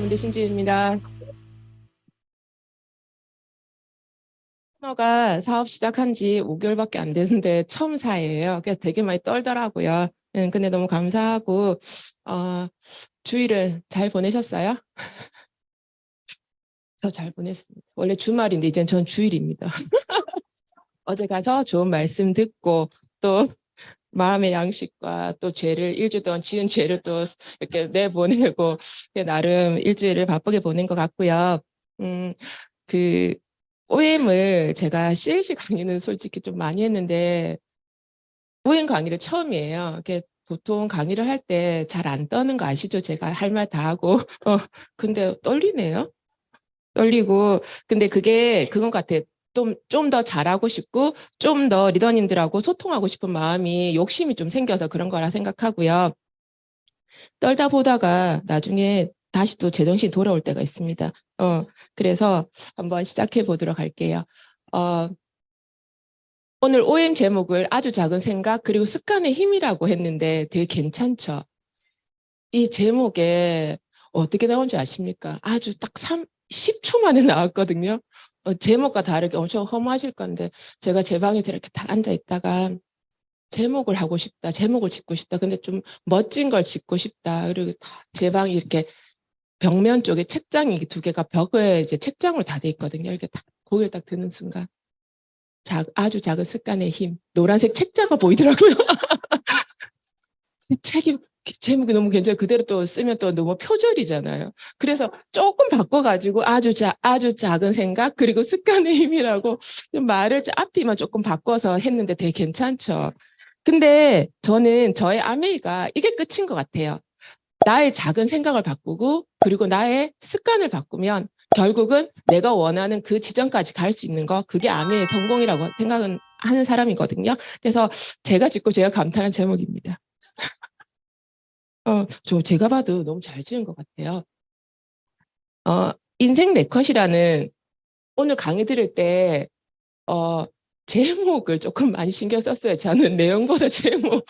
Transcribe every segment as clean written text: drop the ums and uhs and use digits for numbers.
가운데 신지입니다. 파트너가 사업 시작한 지 5개월밖에 안 됐는데 처음 사예요. 그래서 되게 많이 떨더라고요. 근데 너무 감사하고 주일을 잘 보내셨어요? 저 잘 보냈습니다. 원래 주말인데 이젠 전 주일입니다. 어제 가서 좋은 말씀 듣고 또 마음의 양식과 또 죄를 일주일 동안 지은 죄를 또 이렇게 내보내고 나름 일주일을 바쁘게 보낸 것 같고요. 음, 그 OM을 제가 CLC 강의는 솔직히 좀 많이 했는데 OM 강의를 처음이에요. 이렇게 보통 강의를 할 때 잘 안 떠는 거 아시죠? 제가 할 말 다 하고 근데 떨리네요. 떨리고 근데 그게 그건 같아요. 좀 더 잘하고 싶고 좀 더 리더님들하고 소통하고 싶은 마음이 욕심이 좀 생겨서 그런 거라 생각하고요. 떨다 보다가 나중에 다시 또 제정신이 돌아올 때가 있습니다. 그래서 한번 시작해 보도록 할게요. 오늘 OM 제목을 아주 작은 생각 그리고 습관의 힘이라고 했는데 되게 괜찮죠? 이 제목에 어떻게 나온 줄 아십니까? 아주 딱 10초 만에 나왔거든요. 제목과 다르게 엄청 허무하실 건데 제가 제 방에 이렇게 딱 앉아 있다가 제목을 하고 싶다. 제목을 짓고 싶다. 근데 좀 멋진 걸 짓고 싶다. 그리고 제 방이 이렇게 벽면 쪽에 책장이 두 개가 벽에 이제 책장으로 다 돼 있거든요. 이렇게 딱 고개를 딱 드는 순간 아주 작은 습관의 힘. 노란색 책자가 보이더라고요. 책이 제목이 너무 괜찮아요. 그대로 또 쓰면 또 너무 표절이잖아요. 그래서 조금 바꿔가지고 아주 작은 생각 그리고 습관의 힘이라고 말을 앞뒤만 조금 바꿔서 했는데 되게 괜찮죠. 근데 저는 저의 아메이가 이게 끝인 것 같아요. 나의 작은 생각을 바꾸고 그리고 나의 습관을 바꾸면 결국은 내가 원하는 그 지점까지 갈 수 있는 거 그게 아메이의 성공이라고 생각은 하는 사람이거든요. 그래서 제가 짓고 제가 감탄한 제목입니다. 제가 봐도 너무 잘 지은 것 같아요. 인생 네컷이라는 오늘 강의 들을 때 제목을 조금 많이 신경 썼어요. 저는 내용보다 제목.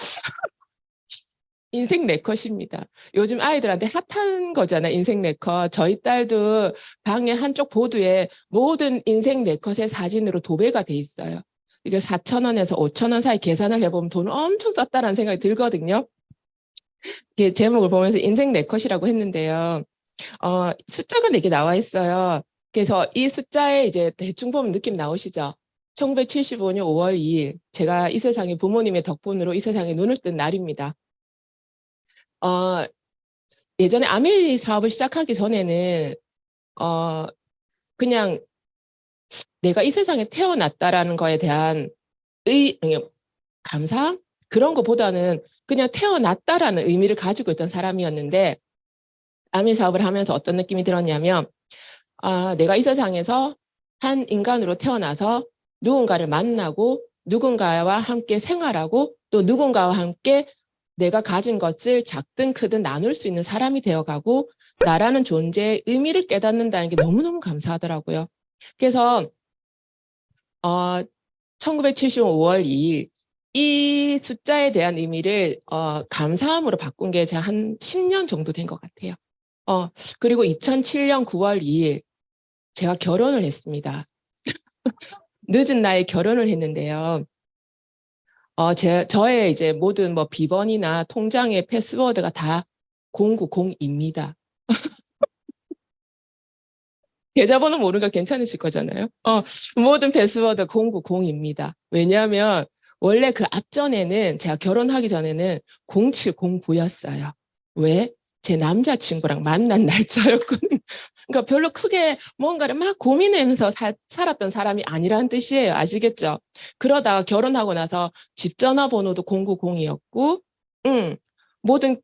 인생 네컷입니다. 요즘 아이들한테 핫한 거잖아요. 인생 네컷. 저희 딸도 방에 한쪽 보드에 모든 인생 네컷의 사진으로 도배가 돼 있어요. 이게 4,000원에서 5,000원 사이 계산을 해보면 돈을 엄청 썼다라는 생각이 들거든요. 제목을 보면서 인생 네컷이라고 했는데요. 숫자가 4개 나와 있어요. 그래서 이 숫자에 이제 대충 보면 느낌 나오시죠? 1975년 5월 2일 제가 이 세상에 부모님의 덕분으로 이 세상에 눈을 뜬 날입니다. 예전에 아메이 사업을 시작하기 전에는 그냥 내가 이 세상에 태어났다라는 거에 대한 감사함? 그런 것보다는 그냥 태어났다라는 의미를 가지고 있던 사람이었는데 아메이 사업을 하면서 어떤 느낌이 들었냐면 내가 이 세상에서 한 인간으로 태어나서 누군가를 만나고 누군가와 함께 생활하고 또 누군가와 함께 내가 가진 것을 작든 크든 나눌 수 있는 사람이 되어가고 나라는 존재의 의미를 깨닫는다는 게 너무너무 감사하더라고요. 그래서 1975년 5월 2일 이 숫자에 대한 의미를 감사함으로 바꾼 게 제가 한 10년 정도 된 것 같아요. 그리고 2007년 9월 2일 제가 결혼을 했습니다. 늦은 나이에 결혼을 했는데요. 저의 이제 모든 뭐 비번이나 통장의 패스워드가 다 090입니다. 계좌번호 모르니까 괜찮으실 거잖아요. 모든 패스워드 090입니다. 왜냐하면 원래 그 앞전에는 제가 결혼하기 전에는 0709였어요. 왜? 제 남자친구랑 만난 날짜였거든요. 그러니까 별로 크게 뭔가를 막 고민하면서 살았던 사람이 아니라는 뜻이에요. 아시겠죠? 그러다가 결혼하고 나서 집 전화번호도 090이었고, 모든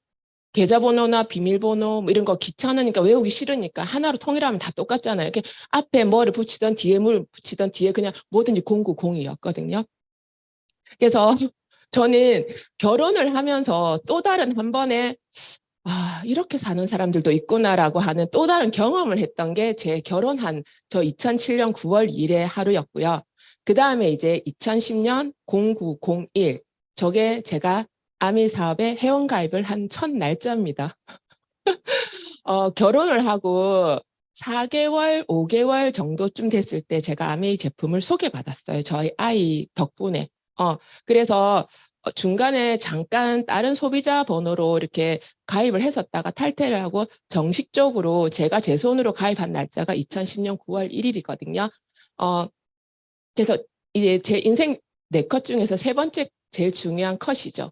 계좌번호나 비밀번호 뭐 이런 거 귀찮으니까 외우기 싫으니까 하나로 통일하면 다 똑같잖아요. 이렇게 앞에 뭐를 붙이던 뒤에 뭘 붙이던 뒤에 그냥 뭐든지 090이었거든요. 그래서 저는 결혼을 하면서 또 다른 한 번에 이렇게 사는 사람들도 있구나라고 하는 또 다른 경험을 했던 게 제 결혼한 저 2007년 9월 1일의 하루였고요. 그 다음에 이제 2010년 0901 저게 제가 아미 사업에 회원가입을 한 첫 날짜입니다. 결혼을 하고 4개월, 5개월 정도쯤 됐을 때 제가 아메이 제품을 소개받았어요. 저희 아이 덕분에. 그래서 중간에 잠깐 다른 소비자 번호로 이렇게 가입을 했었다가 탈퇴를 하고 정식적으로 제가 제 손으로 가입한 날짜가 2010년 9월 1일이거든요. 그래서 이제 제 인생 4컷 중에서 3번째 제일 중요한 컷이죠.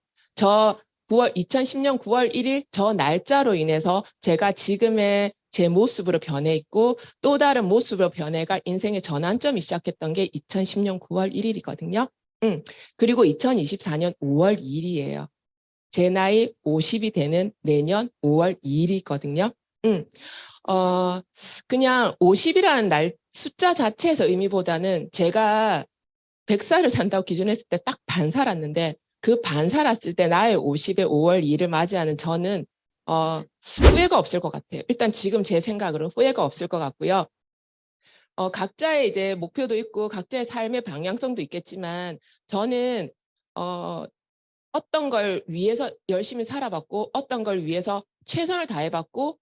2010년 9월 1일 저 날짜로 인해서 제가 지금의 제 모습으로 변해 있고 또 다른 모습으로 변해갈 인생의 전환점이 시작했던 게 2010년 9월 1일이거든요. 그리고 2024년 5월 2일이에요. 제 나이 50이 되는 내년 5월 2일이거든요. 그냥 50이라는 날 숫자 자체에서 의미보다는 제가 100살을 산다고 기준했을 때 딱 반 살았는데 그 반 살았을 때 나의 50의 5월 2일을 맞이하는 저는 후회가 없을 것 같아요. 일단 지금 제 생각으로 후회가 없을 것 같고요. 각자의 이제 목표도 있고 각자의 삶의 방향성도 있겠지만 저는 어떤 걸 위해서 열심히 살아봤고 어떤 걸 위해서 최선을 다해봤고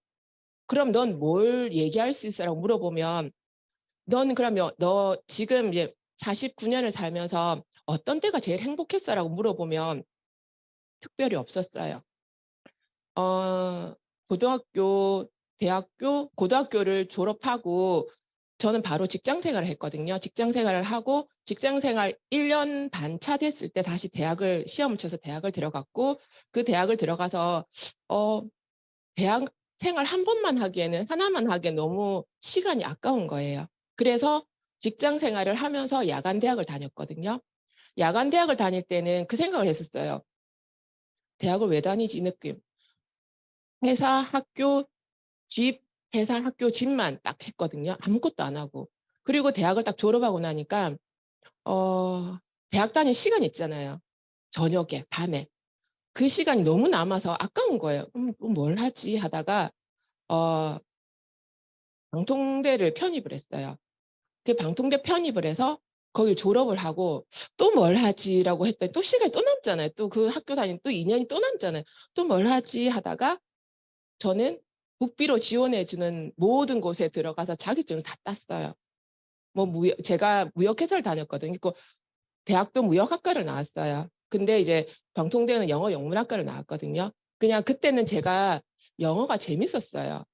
그럼 넌 뭘 얘기할 수 있어라고 물어보면 넌 그러면 너 지금 이제 49년을 살면서 어떤 때가 제일 행복했어라고 물어보면 특별히 없었어요. 고등학교, 대학교, 고등학교를 졸업하고 저는 바로 직장 생활을 했거든요. 직장 생활을 하고 직장 생활 1년 반 차 됐을 때 다시 시험을 쳐서 대학을 들어갔고 그 대학을 들어가서 대학 생활 한 번만 하기에는 하나만 하기엔 너무 시간이 아까운 거예요. 그래서 직장 생활을 하면서 야간 대학을 다녔거든요. 야간 대학을 다닐 때는 그 생각을 했었어요. 대학을 왜 다니지 이 느낌. 회사, 학교, 집, 회사, 학교, 집만 딱 했거든요. 아무것도 안 하고. 그리고 대학을 딱 졸업하고 나니까 대학 다닐 시간 있잖아요. 저녁에, 밤에. 그 시간이 너무 남아서 아까운 거예요. 뭘 하지 하다가 방통대를 편입을 했어요. 그 방통대 편입을 해서 거기 졸업을 하고 또 뭘 하지라고 했더니 또 시간이 또 남잖아요. 또 그 학교 다니는 또 2년이 또 남잖아요. 또 뭘 하지 하다가 저는 국비로 지원해주는 모든 곳에 들어가서 자격증을 다 땄어요. 제가 무역회사를 다녔거든요. 그 대학도 무역학과를 나왔어요. 근데 이제 방통대는 영어 영문학과를 나왔거든요. 그냥 그때는 제가 영어가 재밌었어요.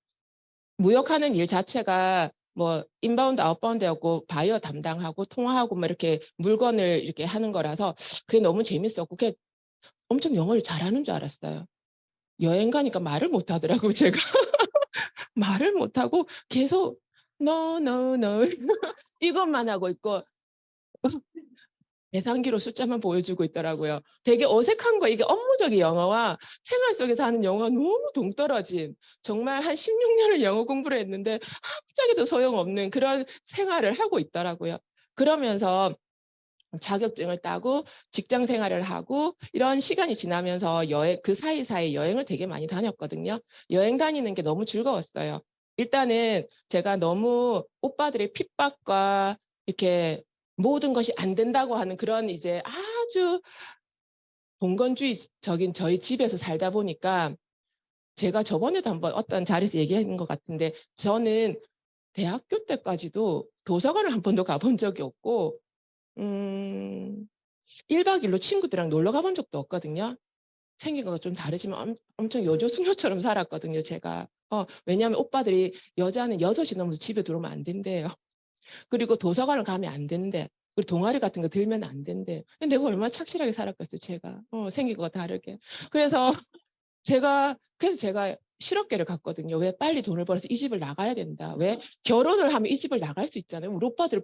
무역하는 일 자체가 뭐 인바운드 아웃바운드하고 바이어 담당하고 통화하고 뭐 이렇게 물건을 이렇게 하는 거라서 그게 너무 재밌었고 그게 엄청 영어를 잘하는 줄 알았어요. 여행 가니까 말을 못 하더라고요, 제가. 말을 못 하고 계속 no no no 이것만 하고 있고 계산기로 숫자만 보여주고 있더라고요. 되게 어색한 거 이게 업무적인 영어와 생활 속에서 하는 영어가 너무 동떨어진 정말 한 16년을 영어 공부를 했는데 합작에도 소용없는 그런 생활을 하고 있더라고요. 그러면서 자격증을 따고 직장 생활을 하고 이런 시간이 지나면서 그 사이사이 여행을 되게 많이 다녔거든요. 여행 다니는 게 너무 즐거웠어요. 일단은 제가 너무 오빠들의 핍박과 이렇게 모든 것이 안 된다고 하는 그런 이제 아주 봉건주의적인 저희 집에서 살다 보니까 제가 저번에도 한번 어떤 자리에서 얘기한 것 같은데 저는 대학교 때까지도 도서관을 한 번도 가본 적이 없고 1박 2일로 친구들이랑 놀러 가본 적도 없거든요. 생긴 거가 좀 다르지만 엄청 여조숙녀처럼 살았거든요, 제가. 왜냐하면 오빠들이 여자는 6시 넘어서 집에 들어오면 안 된대요. 그리고 도서관을 가면 안 된대. 그리고 동아리 같은 거 들면 안 된대. 근데 내가 얼마나 착실하게 살았겠어요, 제가. 생긴 거가 다르게. 그래서 제가 실업계를 갔거든요. 왜 빨리 돈을 벌어서 이 집을 나가야 된다. 왜 결혼을 하면 이 집을 나갈 수 있잖아요. 우리 오빠들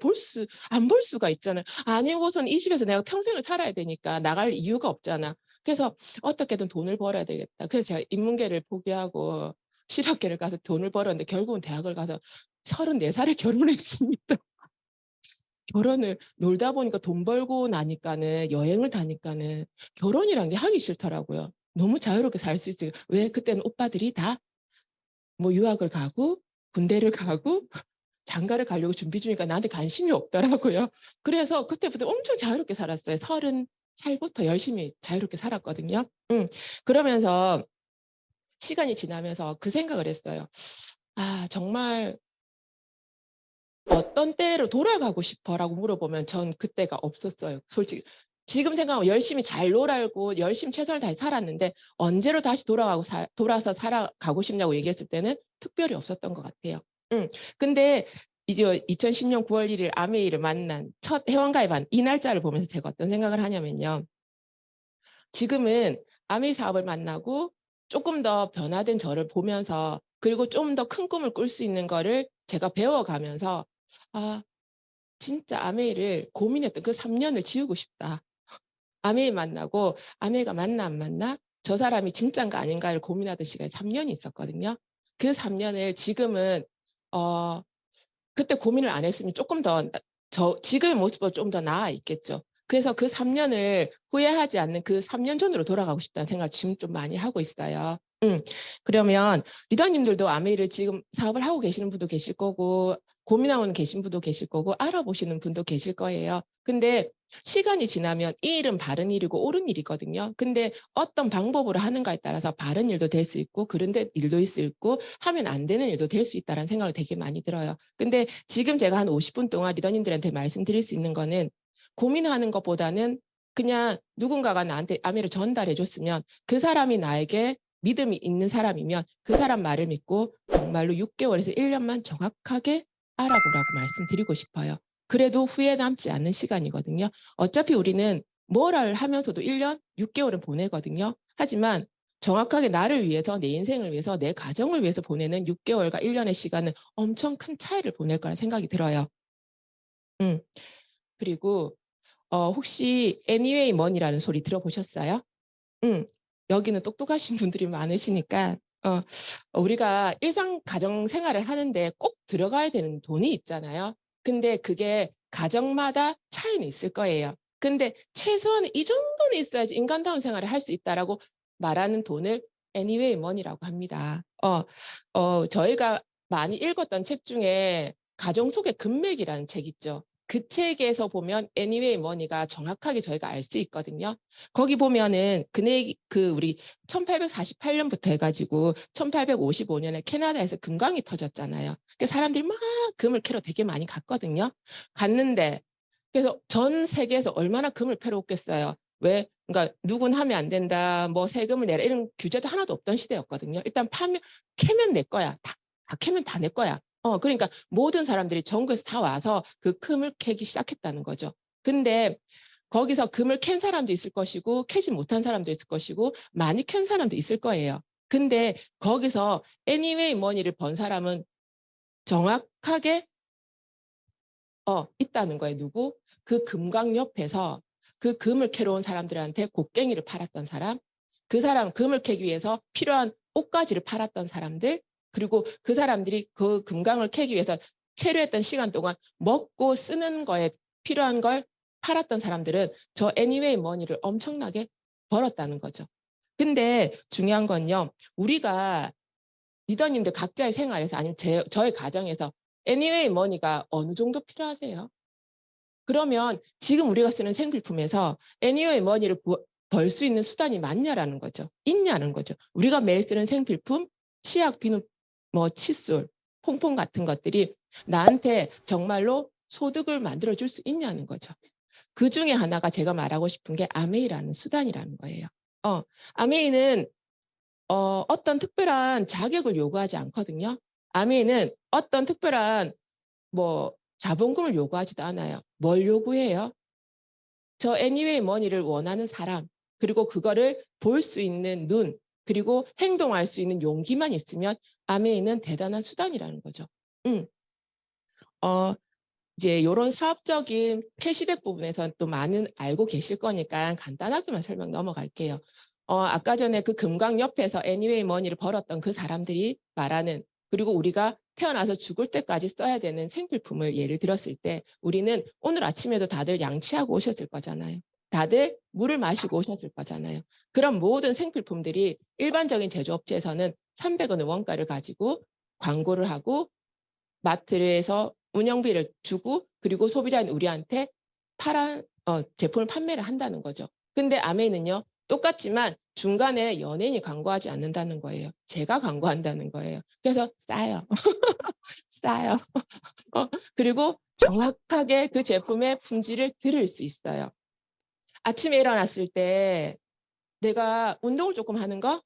안 볼 수가 있잖아요. 아니고선 이 집에서 내가 평생을 살아야 되니까 나갈 이유가 없잖아. 그래서 어떻게든 돈을 벌어야 되겠다. 그래서 제가 인문계를 포기하고 실업계를 가서 돈을 벌었는데 결국은 대학을 가서 34살에 결혼했습니다. 결혼을 놀다 보니까 돈 벌고 나니까는 여행을 다니까는 결혼이란 게 하기 싫더라고요. 너무 자유롭게 살 수 있어요. 왜 그때는 오빠들이 다 뭐 유학을 가고 군대를 가고 장가를 가려고 준비 중이니까 나한테 관심이 없더라고요. 그래서 그때부터 엄청 자유롭게 살았어요. 30살부터 열심히 자유롭게 살았거든요. 그러면서 시간이 지나면서 그 생각을 했어요. 아, 정말 어떤 때로 돌아가고 싶어라고 물어보면 전 그때가 없었어요. 솔직히. 지금 생각하면 열심히 잘 놀고 열심히 최선을 다해 살았는데 언제로 다시 돌아서 살아가고 싶냐고 얘기했을 때는 특별히 없었던 것 같아요. 근데 이제 2010년 9월 1일 아메이를 만난 첫 회원가입한 이 날짜를 보면서 제가 어떤 생각을 하냐면요. 지금은 아메이 사업을 만나고 조금 더 변화된 저를 보면서 그리고 좀 더 큰 꿈을 꿀 수 있는 거를 제가 배워가면서 아, 진짜 아메이를 고민했던 그 3년을 지우고 싶다. 아메이 만나고 아메이가 맞나 안 맞나? 저 사람이 진짜인가 아닌가를 고민하던 시간이 3년이 있었거든요. 그 3년을 지금은 그때 고민을 안 했으면 조금 더 지금의 모습보다 좀 더 나아 있겠죠. 그래서 그 3년을 후회하지 않는 그 3년 전으로 돌아가고 싶다는 생각을 지금 좀 많이 하고 있어요. 그러면 리더님들도 아메이를 지금 사업을 하고 계시는 분도 계실 거고 고민하고 계신 분도 계실 거고 알아보시는 분도 계실 거예요. 근데 시간이 지나면 이 일은 바른 일이고 옳은 일이거든요. 근데 어떤 방법으로 하는가에 따라서 바른 일도 될 수 있고 그런 일도 있을 수 있고 하면 안 되는 일도 될 수 있다는 생각을 되게 많이 들어요. 근데 지금 제가 한 50분 동안 리더님들한테 말씀드릴 수 있는 거는 고민하는 것보다는 그냥 누군가가 나한테 아메이를 전달해 줬으면 그 사람이 나에게 믿음이 있는 사람이면 그 사람 말을 믿고 정말로 6개월에서 1년만 정확하게 알아보라고 말씀드리고 싶어요. 그래도 후회 남지 않는 시간이거든요. 어차피 우리는 뭐를 하면서도 1년, 6개월은 보내거든요. 하지만 정확하게 나를 위해서 내 인생을 위해서 내 가정을 위해서 보내는 6개월과 1년의 시간은 엄청 큰 차이를 보낼 거라 생각이 들어요. 그리고 혹시 Anyway Money라는 소리 들어보셨어요? 여기는 똑똑하신 분들이 많으시니까 우리가 일상 가정 생활을 하는데 꼭 들어가야 되는 돈이 있잖아요. 근데 그게 가정마다 차이는 있을 거예요. 근데 최소한 이 정도는 있어야지 인간다운 생활을 할 수 있다라고 말하는 돈을 Anyway Money라고 합니다. 저희가 많이 읽었던 책 중에 가정 속의 금맥이라는 책 있죠. 그 책에서 보면 Anyway Money가 정확하게 저희가 알 수 있거든요. 거기 보면은 우리 1848년부터 해가지고 1855년에 캐나다에서 금광이 터졌잖아요. 그러니까 사람들이 막 금을 캐러 되게 많이 갔거든요. 갔는데 그래서 전 세계에서 얼마나 금을 캐러 왔겠어요. 왜? 그러니까 누군 하면 안 된다, 뭐 세금을 내라 이런 규제도 하나도 없던 시대였거든요. 일단 캐면 내 거야. 다 캐면 다 내 거야. 그러니까 모든 사람들이 전국에서 다 와서 그 금을 캐기 시작했다는 거죠. 근데 거기서 금을 캔 사람도 있을 것이고 캐지 못한 사람도 있을 것이고 많이 캔 사람도 있을 거예요. 근데 거기서 Anyway Money를 번 사람은 정확하게 있다는 거예요. 누구? 그 금광 옆에서 그 금을 캐러 온 사람들한테 곡괭이를 팔았던 사람, 그 사람 금을 캐기 위해서 필요한 옷가지를 팔았던 사람들, 그리고 그 사람들이 그 금광을 캐기 위해서 체류했던 시간 동안 먹고 쓰는 거에 필요한 걸 팔았던 사람들은 저 Anyway Money를 엄청나게 벌었다는 거죠. 근데 중요한 건요. 우리가 리더님들 각자의 생활에서 아니면 저의 가정에서 Anyway Money가 어느 정도 필요하세요? 그러면 지금 우리가 쓰는 생필품에서 Anyway Money를 벌 수 있는 수단이 많냐라는 거죠. 있냐는 거죠. 우리가 매일 쓰는 생필품, 치약, 비누, 뭐 칫솔, 퐁퐁 같은 것들이 나한테 정말로 소득을 만들어줄 수 있냐는 거죠. 그 중에 하나가 제가 말하고 싶은 게 아메이라는 수단이라는 거예요. 아메이는 어떤 특별한 자격을 요구하지 않거든요. 아메이는 어떤 특별한 뭐 자본금을 요구하지도 않아요. 뭘 요구해요? 저 Anyway Money를 원하는 사람, 그리고 그거를 볼 수 있는 눈, 그리고 행동할 수 있는 용기만 있으면 아메이는 대단한 수단이라는 거죠. 어, 이제 이런 사업적인 캐시백 부분에서는 또 많은 알고 계실 거니까 간단하게만 설명 넘어갈게요. 아까 전에 그 금강 옆에서 Anyway Money를 벌었던 그 사람들이 말하는, 그리고 우리가 태어나서 죽을 때까지 써야 되는 생필품을 예를 들었을 때 우리는 오늘 아침에도 다들 양치하고 오셨을 거잖아요. 다들 물을 마시고 오셨을 거잖아요. 그런 모든 생필품들이 일반적인 제조업체에서는 300원의 원가를 가지고 광고를 하고 마트에서 운영비를 주고 그리고 소비자인 우리한테 제품을 판매를 한다는 거죠. 근데 아메이는요. 똑같지만 중간에 연예인이 광고하지 않는다는 거예요. 제가 광고한다는 거예요. 그래서 싸요. 싸요. 그리고 정확하게 그 제품의 품질을 들을 수 있어요. 아침에 일어났을 때 내가 운동을 조금 하는 거,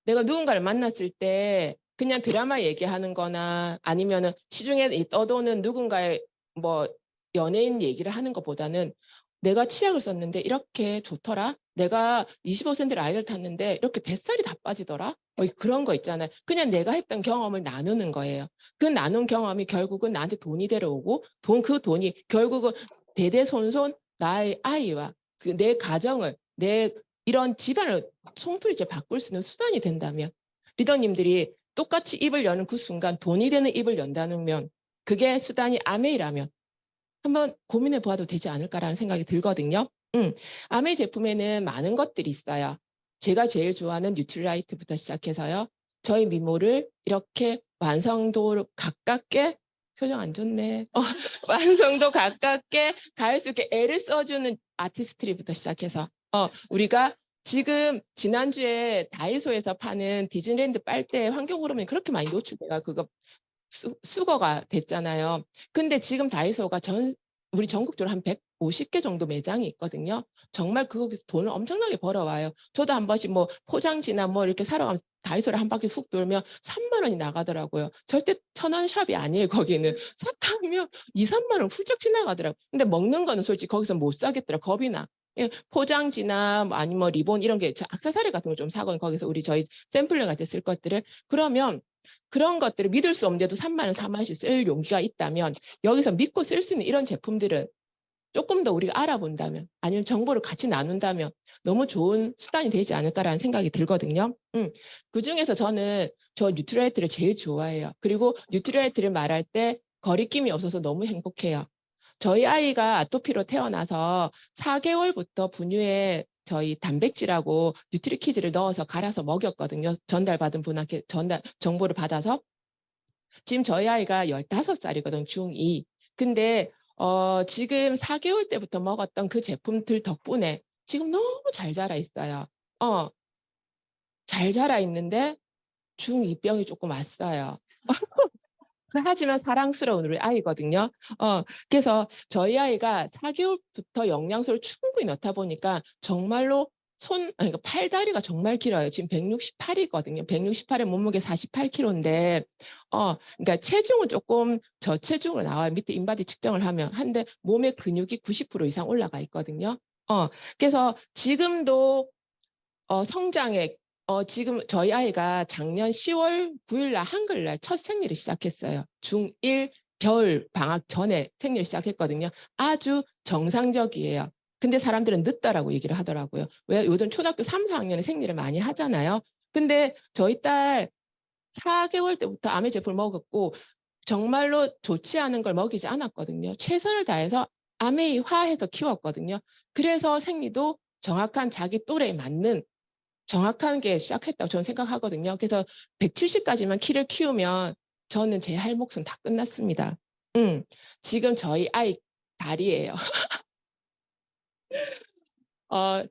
내가 누군가를 만났을 때 그냥 드라마 얘기하는 거나 아니면은 시중에 떠도는 누군가의 뭐 연예인 얘기를 하는 것보다는 내가 치약을 썼는데 이렇게 좋더라. 내가 25cm 라인을 탔는데 이렇게 뱃살이 다 빠지더라. 그런 거 있잖아요. 그냥 내가 했던 경험을 나누는 거예요. 그 나눈 경험이 결국은 나한테 돈이 데려오고 그 돈이 결국은 대대손손 나의 아이와 그 내 가정을 내 이런 집안을 송두리째 바꿀 수 있는 수단이 된다면 리더님들이 똑같이 입을 여는 그 순간 돈이 되는 입을 연다면 그게 수단이 아메이라면 한번 고민해 보아도 되지 않을까라는 생각이 들거든요. 아메이 제품에는 많은 것들이 있어요. 제가 제일 좋아하는 뉴트리라이트부터 시작해서요. 저희 미모를 이렇게 완성도 가깝게 표정 안 좋네. 완성도 가깝게 갈 수 있게 애를 써주는 아티스트리부터 시작해서 우리가 지금 지난주에 다이소에서 파는 디즈니랜드 빨대 환경 호르몬이 그렇게 많이 노출돼요. 그거 수거가 됐잖아요. 근데 지금 다이소가 우리 전국적으로 한 150개 정도 매장이 있거든요. 정말 거기서 돈을 엄청나게 벌어와요. 저도 한 번씩 뭐 포장지나 뭐 이렇게 사러 가면 다이소를 한 바퀴 훅 돌면 3만 원이 나가더라고요. 절대 1,000원 샵이 아니에요, 거기는. 사탕이면 2, 3만 원 훌쩍 지나가더라고요. 근데 먹는 거는 솔직히 거기서 못 사겠더라, 겁이 나. 포장지나 뭐 아니면 뭐 리본 이런 게 액세서리 같은 걸 좀 사거든요. 거기서 저희 샘플링 할때 쓸 것들을. 그러면 그런 것들을 믿을 수 없는데도 3만 원, 4만 원씩 쓸 용기가 있다면 여기서 믿고 쓸 수 있는 이런 제품들은 조금 더 우리가 알아본다면 아니면 정보를 같이 나눈다면 너무 좋은 수단이 되지 않을까라는 생각이 들거든요. 그중에서 저는 저 뉴트리라이트를 제일 좋아해요. 그리고 뉴트리라이트를 말할 때 거리낌이 없어서 너무 행복해요. 저희 아이가 아토피로 태어나서 4개월부터 분유에 저희 단백질하고 뉴트리키즈를 넣어서 갈아서 먹였거든요. 전달받은 분한테 정보를 받아서. 지금 저희 아이가 15살이거든, 중2. 근데 지금 4개월 때부터 먹었던 그 제품들 덕분에 지금 너무 잘 자라 있어요. 잘 자라 있는데 중2병이 조금 왔어요. 하지만 사랑스러운 우리 아이거든요. 그래서 저희 아이가 4개월부터 영양소를 충분히 넣다 보니까 정말로 그러니까 팔다리가 정말 길어요. 지금 168이거든요. 168에 몸무게 48kg인데, 그러니까 체중은 조금 저체중으로 나와요. 밑에 인바디 측정을 하면. 한데 몸의 근육이 90% 이상 올라가 있거든요. 그래서 지금도 성장에 지금 저희 아이가 작년 10월 9일 날 한글날 첫 생리를 시작했어요. 중1 겨울 방학 전에 생리를 시작했거든요. 아주 정상적이에요. 근데 사람들은 늦다라고 얘기를 하더라고요. 왜 요즘 초등학교 3, 4학년에 생리를 많이 하잖아요. 근데 저희 딸 4개월 때부터 아메 제품을 먹었고 정말로 좋지 않은 걸 먹이지 않았거든요. 최선을 다해서 아메이화해서 키웠거든요. 그래서 생리도 정확한 자기 또래에 맞는 정확한 게 시작했다고 저는 생각하거든요. 그래서 170까지만 키를 키우면 저는 제 할 몫은 다 끝났습니다. 지금 저희 아이 다리예요.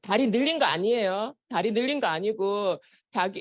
다리 늘린 거 아니에요. 다리 늘린 거 아니고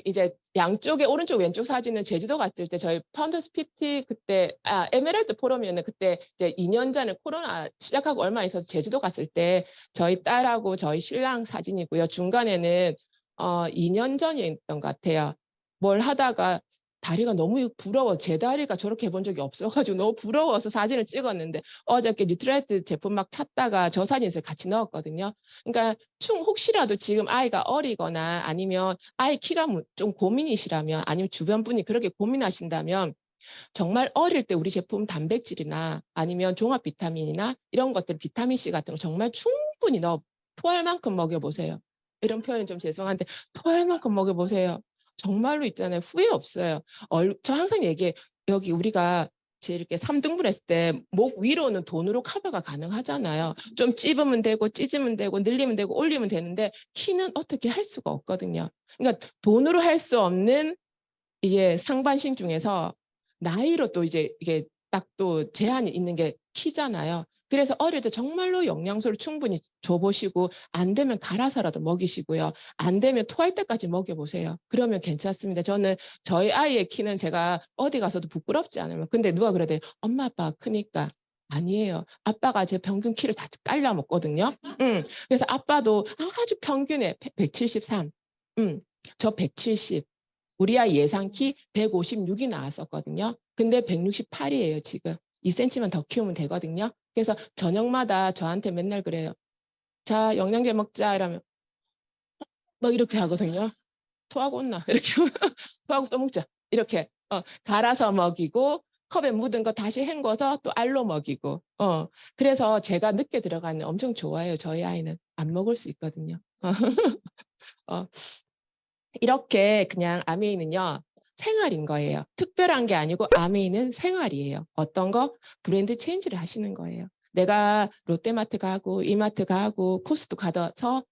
이제 양쪽에 오른쪽 왼쪽 사진은 제주도 갔을 때 저희 파운더스 PT 그때 에메랄드 포럼이었는데 그때 이제 2년 전에 코로나 시작하고 얼마 있어서 제주도 갔을 때 저희 딸하고 저희 신랑 사진이고요. 중간에는 2년 전이었던 것 같아요. 뭘 하다가 다리가 너무 부러워. 제 다리가 저렇게 해본 적이 없어가지고 너무 부러워서 사진을 찍었는데 어저께 뉴트라이트 제품 막 찾다가 저 사진을 같이 넣었거든요. 그러니까 혹시라도 지금 아이가 어리거나 아니면 아이 키가 좀 고민이시라면 아니면 주변 분이 그렇게 고민하신다면 정말 어릴 때 우리 제품 단백질이나 아니면 종합 비타민이나 이런 것들 비타민C 같은 거 정말 충분히 토할 만큼 먹여보세요. 이런 표현이 좀 죄송한데 토할 만큼 먹여보세요. 정말로 있잖아요. 후회 없어요. 저 항상 얘기해. 여기 우리가 이렇게 3등분 했을 때 목 위로는 돈으로 커버가 가능하잖아요. 좀 찝으면 되고 찢으면 되고 늘리면 되고 올리면 되는데 키는 어떻게 할 수가 없거든요. 그러니까 돈으로 할 수 없는 이게 상반신 중에서 나이로 또 이제 이게 딱 또 제한이 있는 게 키잖아요. 그래서 어릴 때 정말로 영양소를 충분히 줘보시고 안 되면 갈아서라도 먹이시고요. 안 되면 토할 때까지 먹여보세요. 그러면 괜찮습니다. 저는 저희 아이의 키는 제가 어디 가서도 부끄럽지 않아요. 근데 누가 그래도 엄마 아빠가 크니까 아니에요. 아빠가 제 평균 키를 다 깔려 먹거든요. 그래서 아빠도 아주 평균에 173. 저 170. 우리 아이 예상 키 156이 나왔었거든요. 근데 168이에요, 지금. 2cm만 더 키우면 되거든요. 그래서 저녁마다 저한테 맨날 그래요. 자, 영양제 먹자 이러면 막 이렇게 하거든요. 토하고 온나 이렇게 토하고 또 먹자 이렇게 갈아서 먹이고 컵에 묻은 거 다시 헹궈서 또 알로 먹이고 그래서 제가 늦게 들어가는 엄청 좋아해요. 저희 아이는 안 먹을 수 있거든요. 어, 이렇게 그냥 아메이는요 생활인 거예요. 특별한 게 아니고 아메이는 생활이에요. 어떤 거? 브랜드 체인지를 하시는 거예요. 내가 롯데마트 가고 이마트 가고 코스트 가서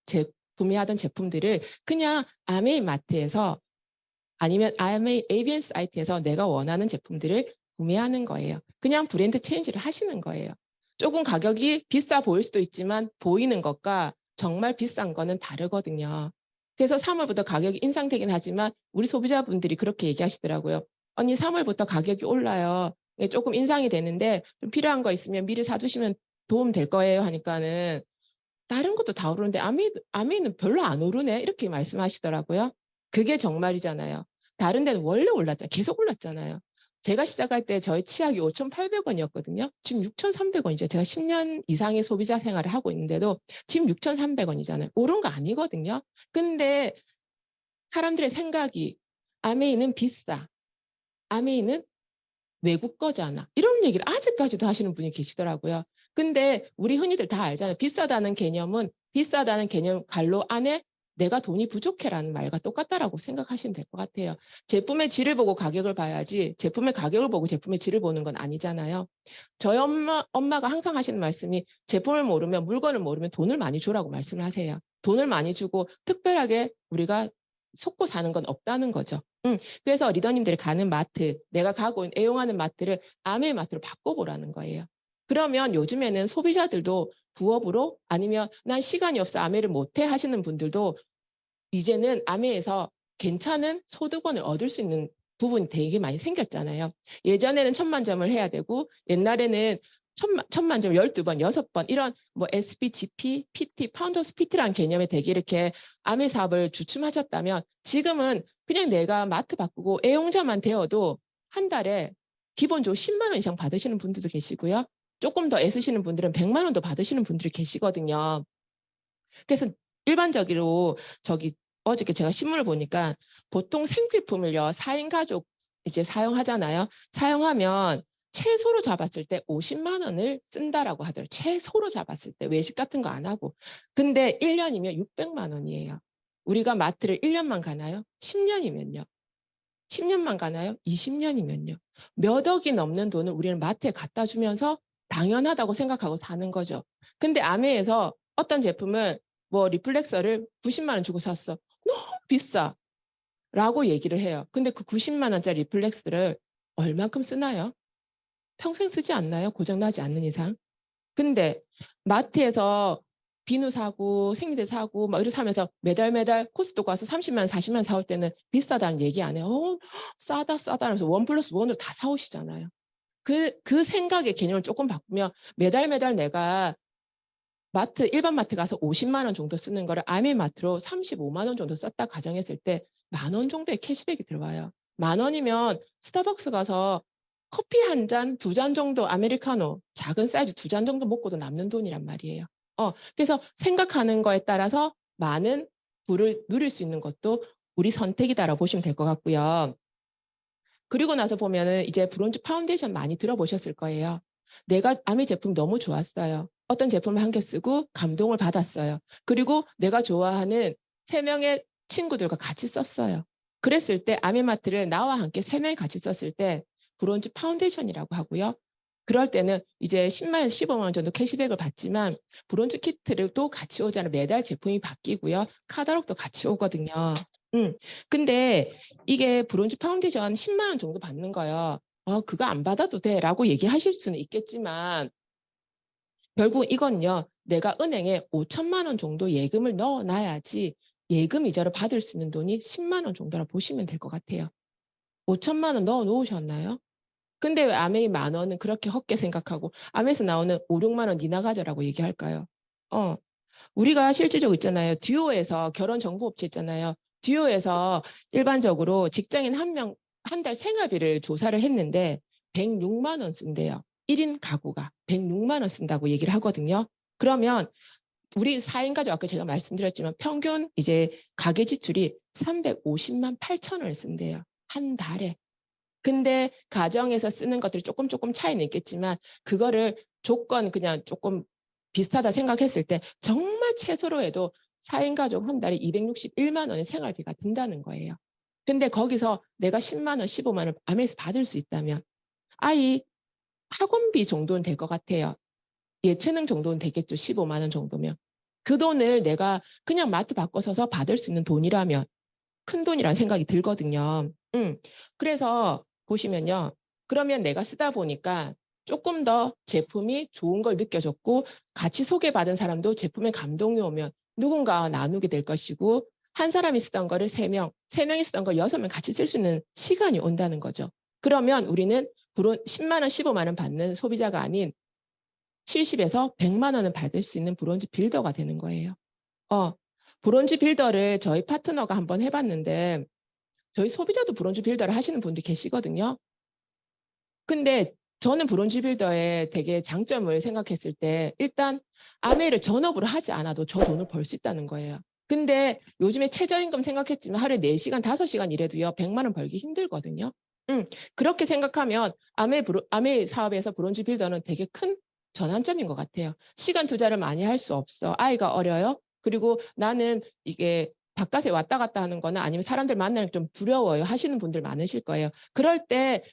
구매하던 제품들을 그냥 아메이 마트에서 아니면 아메이 ABN 사이트에서 내가 원하는 제품들을 구매하는 거예요. 그냥 브랜드 체인지를 하시는 거예요. 조금 가격이 비싸 보일 수도 있지만 보이는 것과 정말 비싼 거는 다르거든요. 그래서 3월부터 가격이 인상되긴 하지만 우리 소비자분들이 그렇게 얘기하시더라고요. 언니 3월부터 가격이 올라요. 조금 인상이 되는데 좀 필요한 거 있으면 미리 사두시면 도움 될 거예요 하니까는 다른 것도 다 오르는데 아미는 별로 안 오르네 이렇게 말씀하시더라고요. 그게 정말이잖아요. 다른 데는 원래 올랐잖아요. 계속 올랐잖아요. 제가 시작할 때 저희 치약이 5,800원이었거든요. 지금 6,300원이죠. 제가 10년 이상의 소비자 생활을 하고 있는데도 지금 6,300원이잖아요. 오른 거 아니거든요. 근데 사람들의 생각이 아메이는 비싸. 아메이는 외국 거잖아. 이런 얘기를 아직까지도 하시는 분이 계시더라고요. 근데 우리 흔히들 다 알잖아요. 비싸다는 개념 갈로 안에 내가 돈이 부족해라는 말과 똑같다라고 생각하시면 될 것 같아요. 제품의 질을 보고 가격을 봐야지 제품의 가격을 보고 제품의 질을 보는 건 아니잖아요. 저희 엄마가 항상 하시는 말씀이 제품을 모르면 물건을 모르면 돈을 많이 주라고 말씀을 하세요. 돈을 많이 주고 특별하게 우리가 속고 사는 건 없다는 거죠. 그래서 리더님들이 가는 마트, 내가 가고 애용하는 마트를 아메 마트로 바꿔보라는 거예요. 그러면 요즘에는 소비자들도 부업으로 아니면 난 시간이 없어 아메를 못해 하시는 분들도 이제는 아메에서 괜찮은 소득원을 얻을 수 있는 부분이 되게 많이 생겼잖아요. 예전에는 1,000만 점을 해야 되고 옛날에는 1,000만 점 12번, 6번 이런 뭐 SB, GP, PT, 파운더스 PT라는 개념에 되게 이렇게 아메 사업을 주춤하셨다면 지금은 그냥 내가 마트 바꾸고 애용자만 되어도 한 달에 기본적으로 10만 원 이상 받으시는 분들도 계시고요. 조금 더 애쓰시는 분들은 100만 원도 받으시는 분들이 계시거든요. 그래서 일반적으로 어저께 제가 신문을 보니까 보통 생필품을요, 4인 가족 이제 사용하잖아요. 사용하면 최소로 잡았을 때 50만 원을 쓴다라고 하더라고요. 최소로 잡았을 때 외식 같은 거 안 하고. 근데 1년이면 600만 원이에요. 우리가 마트를 1년만 가나요? 10년이면요. 10년만 가나요? 20년이면요. 몇 억이 넘는 돈을 우리는 마트에 갖다 주면서 당연하다고 생각하고 사는 거죠. 근데 아메에서 어떤 제품을 뭐 리플렉서를 90만 원 주고 샀어. 너무 비싸. 라고 얘기를 해요. 근데 그 90만 원짜리 리플렉스를 얼만큼 쓰나요? 평생 쓰지 않나요? 고장나지 않는 이상. 근데 마트에서 비누 사고 생리대 사고 막 이렇게 사면서 매달 코스트코 가서 30만 원, 40만 원 사올 때는 비싸다는 얘기 안 해요. 싸다 하면서 원 플러스 원으로 다 사오시잖아요. 그 생각의 개념을 조금 바꾸면 매달 내가 일반 마트 가서 50만 원 정도 쓰는 거를 아메마트로 35만 원 정도 썼다 가정했을 때 10,000원 정도의 캐시백이 들어와요. 10,000원이면 스타벅스 가서 커피 한 잔, 2잔 정도 아메리카노 작은 사이즈 2잔 정도 먹고도 남는 돈이란 말이에요. 그래서 생각하는 거에 따라서 많은 부를 누릴 수 있는 것도 우리 선택이다라고 보시면 될 것 같고요. 그리고 나서 보면은 이제 브론즈 파운데이션 많이 들어보셨을 거예요. 내가 아미 제품 너무 좋았어요. 어떤 제품을 한 개 쓰고 감동을 받았어요. 그리고 내가 좋아하는 3명의 친구들과 같이 썼어요. 그랬을 때 아미마트를 나와 함께 3명이 같이 썼을 때 브론즈 파운데이션이라고 하고요. 그럴 때는 이제 10만 원, 15만 원 정도 캐시백을 받지만 브론즈 키트를 또 같이 오잖아요. 매달 제품이 바뀌고요. 카탈로그도 같이 오거든요. 근데 이게 브론즈 파운데이션 10만 원 정도 받는 거예요. 그거 안 받아도 돼 라고 얘기하실 수는 있겠지만 결국 이건요, 내가 은행에 5천만 원 정도 예금을 넣어놔야지 예금 이자를 받을 수 있는 돈이 10만 원 정도라 보시면 될 것 같아요. 5천만 원 넣어 놓으셨나요? 근데 왜 아메이 만 원은 그렇게 헛게 생각하고 아메에서 나오는 5, 6만 원 니나 가져라고 얘기할까요? 어, 우리가 실질적으로 있잖아요. 듀오에서 결혼 정보 업체 있잖아요. 듀오에서 일반적으로 직장인 한 명, 한 달 생활비를 조사를 했는데 106만 원 쓴대요. 1인 가구가 106만 원 쓴다고 얘기를 하거든요. 그러면 우리 4인 가족 아까 제가 말씀드렸지만 평균 이제 가계 지출이 350만 8천 원을 쓴대요. 한 달에. 근데 가정에서 쓰는 것들이 조금 차이는 있겠지만 그거를 조건 그냥 조금 비슷하다 생각했을 때 정말 최소로 해도 4인 가족 한 달에 261만 원의 생활비가 든다는 거예요. 근데 거기서 내가 10만 원, 15만 원 암에서 받을 수 있다면 아이 학원비 정도는 될 것 같아요. 예체능 정도는 되겠죠. 15만 원 정도면. 그 돈을 내가 그냥 마트 바꿔서서 받을 수 있는 돈이라면 큰 돈이라는 생각이 들거든요. 그래서 보시면요. 그러면 내가 쓰다 보니까 조금 더 제품이 좋은 걸 느껴졌고 같이 소개받은 사람도 제품에 감동이 오면 누군가와 나누게 될 것이고 한 사람이 쓰던 거를 세 명이 쓰던 걸 6명 같이 쓸 수 있는 시간이 온다는 거죠. 그러면 우리는 10만 원, 15만 원 받는 소비자가 아닌 70에서 100만 원은 받을 수 있는 브론즈 빌더가 되는 거예요. 어, 브론즈 빌더를 저희 파트너가 한번 해봤는데 저희 소비자도 브론즈 빌더를 하시는 분들이 계시거든요. 근데 저는 브론즈 빌더의 되게 장점을 생각했을 때 일단 아메를 전업으로 하지 않아도 저 돈을 벌 수 있다는 거예요. 근데 요즘에 최저임금 생각했지만 하루에 4시간, 5시간 일해도요. 100만 원 벌기 힘들거든요. 그렇게 생각하면 아메 사업에서 브론즈 빌더는 되게 큰 전환점인 것 같아요. 시간 투자를 많이 할 수 없어. 아이가 어려요. 그리고 나는 이게 바깥에 왔다 갔다 하는 거나 아니면 사람들 만나는 게 좀 두려워요 하시는 분들 많으실 거예요. 그럴 때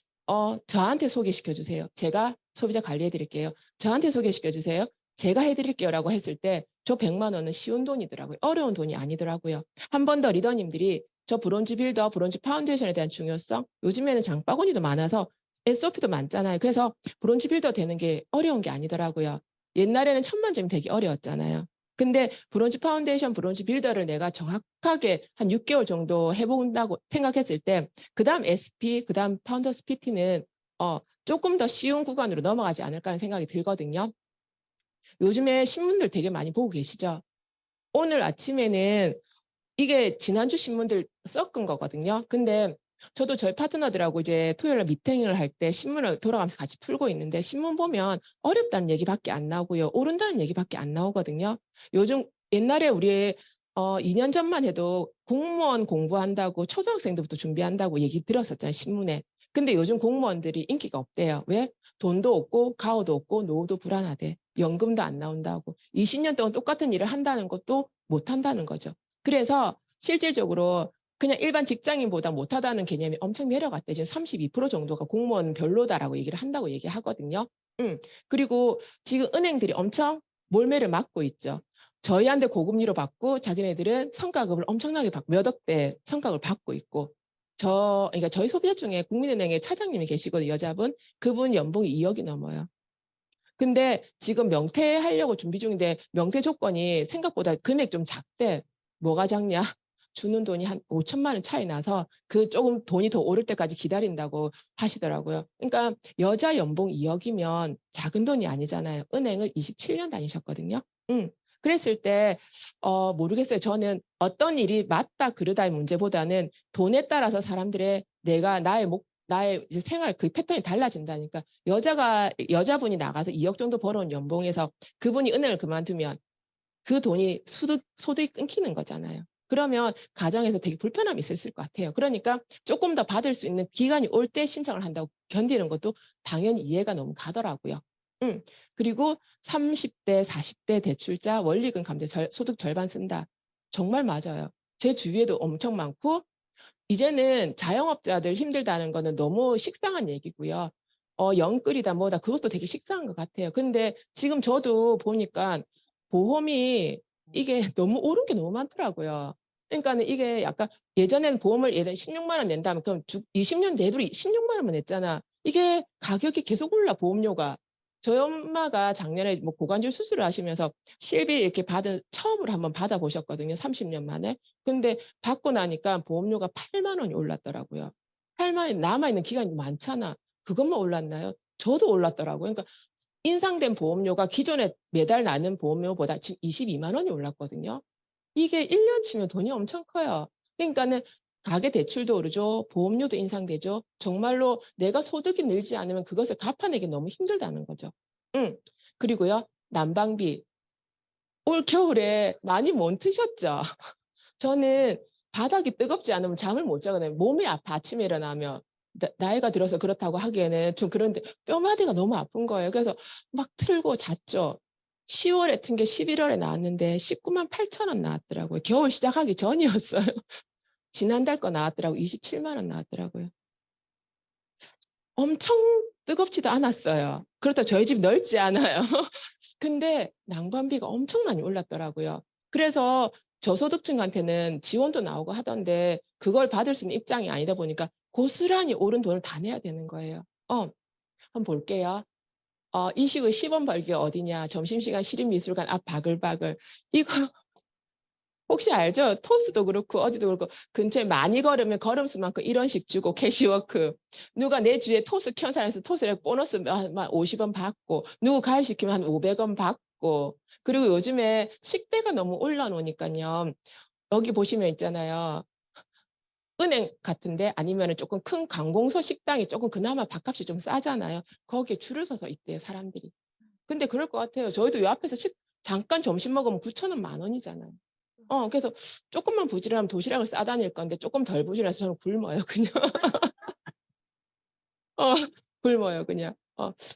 저한테 소개시켜 주세요. 제가 소비자 관리해 드릴게요. 저한테 소개시켜 주세요. 제가 해드릴게요라고 했을 때 저 100만 원은 쉬운 돈이더라고요. 어려운 돈이 아니더라고요. 한 번 더 리더님들이 저 브론즈 빌더, 브론즈 파운데이션에 대한 중요성, 요즘에는 장바구니도 많아서 SOP도 많잖아요. 그래서 브론즈 빌더 되는 게 어려운 게 아니더라고요. 옛날에는 1000만 점이 되게 어려웠잖아요. 근데 브론즈 파운데이션, 브론즈 빌더를 내가 정확하게 한 6개월 정도 해본다고 생각했을 때 그다음 SP, 그다음 파운더스 PT는 조금 더 쉬운 구간으로 넘어가지 않을까 하는 생각이 들거든요. 요즘에 신문들 되게 많이 보고 계시죠? 오늘 아침에는 이게 지난주 신문들 섞은 거거든요. 근데 저도 저희 파트너들하고 이제 토요일 날 미팅을 할 때 신문을 돌아가면서 같이 풀고 있는데 신문 보면 어렵다는 얘기밖에 안 나오고요. 오른다는 얘기밖에 안 나오거든요. 요즘 옛날에 우리 2년 전만 해도 공무원 공부한다고 초등학생들부터 준비한다고 얘기 들었었잖아요. 신문에. 근데 요즘 공무원들이 인기가 없대요. 왜? 돈도 없고 가오도 없고 노후도 불안하대. 연금도 안 나온다고. 20년 동안 똑같은 일을 한다는 것도 못 한다는 거죠. 그래서 실질적으로 그냥 일반 직장인보다 못하다는 개념이 엄청 내려갔대. 지금 32% 정도가 공무원 별로다라고 얘기를 한다고 얘기하거든요. 그리고 지금 은행들이 엄청 몰매를 막고 있죠. 저희한테 고금리로 받고 자기네들은 성과급을 엄청나게 받고 몇 억대 성과급을 받고 있고 그러니까 저희 소비자 중에 국민은행의 차장님이 계시거든요. 여자분. 그분 연봉이 2억이 넘어요. 근데 지금 명퇴하려고 준비 중인데 명퇴 조건이 생각보다 금액 좀 작대. 뭐가 작냐? 주는 돈이 한 5천만 원 차이 나서 그 조금 돈이 더 오를 때까지 기다린다고 하시더라고요. 그러니까 여자 연봉 2억이면 작은 돈이 아니잖아요. 은행을 27년 다니셨거든요. 그랬을 때 모르겠어요. 저는 어떤 일이 맞다 그르다의 문제보다는 돈에 따라서 사람들의 내가 나의 이제 생활 그 패턴이 달라진다니까. 여자분이 나가서 2억 정도 벌어온 연봉에서 그분이 은행을 그만두면 그 돈이 소득이 끊기는 거잖아요. 그러면 가정에서 되게 불편함이 있을 것 같아요. 그러니까 조금 더 받을 수 있는 기간이 올 때 신청을 한다고 견디는 것도 당연히 이해가 너무 가더라고요. 그리고 30대, 40대 대출자 원리금 감대 소득 절반 쓴다. 정말 맞아요. 제 주위에도 엄청 많고 이제는 자영업자들 힘들다는 거는 너무 식상한 얘기고요. 영끌이다 뭐다 그것도 되게 식상한 것 같아요. 근데 지금 저도 보니까 보험이 이게 너무 오른 게 너무 많더라고요. 그러니까는 이게 약간 예전에는 보험을 예를 16만 원 낸다면 그럼 20년 내도 16만 원만 냈잖아. 이게 가격이 계속 올라 보험료가. 저희 엄마가 작년에 뭐 고관절 수술을 하시면서 실비 이렇게 처음으로 한번 받아보셨거든요. 30년 만에. 근데 받고 나니까 보험료가 8만 원이 올랐더라고요. 8만 원이 남아있는 기간이 많잖아. 그것만 올랐나요? 저도 올랐더라고요. 그러니까 인상된 보험료가 기존에 매달 나는 보험료보다 지금 22만 원이 올랐거든요. 이게 1년 치면 돈이 엄청 커요. 그러니까는 가계 대출도 오르죠. 보험료도 인상되죠. 정말로 내가 소득이 늘지 않으면 그것을 갚아내기 너무 힘들다는 거죠. 응. 그리고요. 난방비. 올 겨울에 많이 못 드셨죠? 저는 바닥이 뜨겁지 않으면 잠을 못 자거든요. 몸이 아파 아침에 일어나면. 나이가 들어서 그렇다고 하기에는 좀 그런데 뼈마디가 너무 아픈 거예요. 그래서 막 틀고 잤죠. 10월에 튼 게 11월에 나왔는데 19만 8천 원 나왔더라고요. 겨울 시작하기 전이었어요. 지난달 거 나왔더라고요. 27만 원 나왔더라고요. 엄청 뜨겁지도 않았어요. 그렇다고 저희 집 넓지 않아요. 근데 난방비가 엄청 많이 올랐더라고요. 그래서 저소득층한테는 지원도 나오고 하던데 그걸 받을 수 있는 입장이 아니다 보니까 고스란히 오른 돈을 다 내야 되는 거예요. 한번 볼게요. 이 시국에 10원 벌기 어디냐. 점심시간 시립미술관 앞 바글바글. 이거 혹시 알죠? 토스도 그렇고 어디도 그렇고 근처에 많이 걸으면 걸음수만큼 1원씩 주고 캐시워크. 누가 내 주위에 토스 켠 사람에서 토스를 보너스 막 50원 받고 누구 가입시키면 한 500원 받고 그리고 요즘에 식대가 너무 올라놓으니까요. 여기 보시면 있잖아요. 은행 같은데 아니면 조금 큰 관공서 식당이 조금 그나마 밥값이 좀 싸잖아요. 거기에 줄을 서서 있대요, 사람들이. 근데 그럴 것 같아요. 저희도 요 앞에서 잠깐 점심 먹으면 9천 원, 만 원이잖아요. 그래서 조금만 부지런하면 도시락을 싸다닐 건데 조금 덜 부지런해서 저는 굶어요, 그냥. 어, 굶어요, 그냥.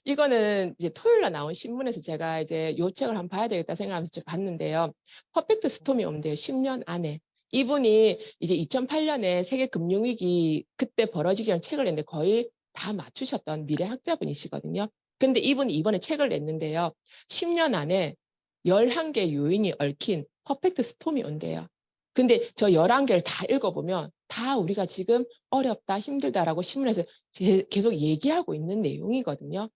이거는 이제 토요일 날 나온 신문에서 제가 이제 요 책을 한번 봐야 되겠다 생각하면서 좀 봤는데요. 퍼펙트 스톰이 온대요, 10년 안에. 이분이 이제 2008년에 세계 금융위기 그때 벌어지기 전 책을 냈는데 거의 다 맞추셨던 미래학자분이시거든요. 근데 이분이 이번에 책을 냈는데요. 10년 안에 11개 요인이 얽힌 퍼펙트 스톰이 온대요. 근데 저 11개를 다 읽어보면 다 우리가 지금 어렵다, 힘들다라고 신문에서 계속 얘기하고 있는 내용이거든요.